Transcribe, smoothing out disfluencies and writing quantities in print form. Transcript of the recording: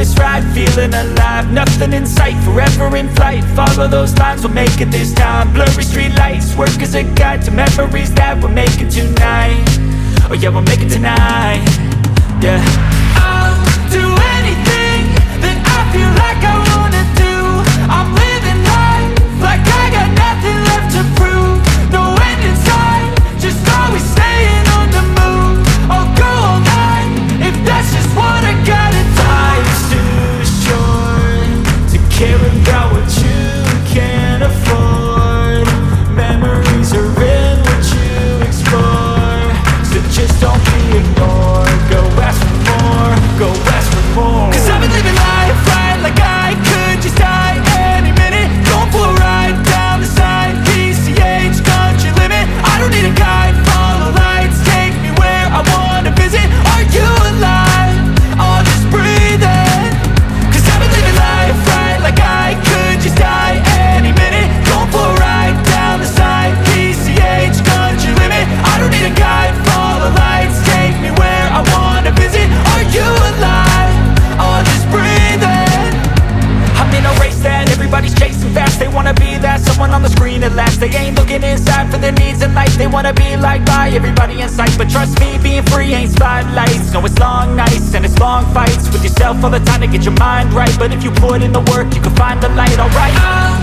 this ride, feeling alive. Nothing in sight, forever in flight. Follow those lines, we'll make it this time. Blurry street lights, work as a guide to memories that we're making tonight. Oh yeah, we'll make it tonight. Yeah, I'll do anything that I feel like I wanna do. I'm living life like I got nothing left to prove. No end in sight, just always staying on the move. I'll go all night if that's just what I gotta do. Life's too short to care about what you can't afford. Memories are in what you explore, so just don't be ignored. Go ask for more, go ask for more. Cause I've been living life right like I could just die any minute. Going for a ride down the side, PCH, country limit. I don't need a guide, follow lights, take me where I wanna visit. Are you alive? I'll just breathe in. Cause I've been living life right like I could just die any minute. Going for a ride down the side, PCH, country limit. I don't need a guide, follow lights, take me where I wanna visit. Are you alive? I'll just breathe in. I'm in a race that everybody's chasing fast. They wanna be that someone on the screen at last. They ain't looking inside for their needs in life. They wanna be liked by everybody in sight. But trust me, being free ain't spotlights. No, it's long nights and it's long fights with yourself all the time to get your mind right. But if you put in the work, you can find the light, alright.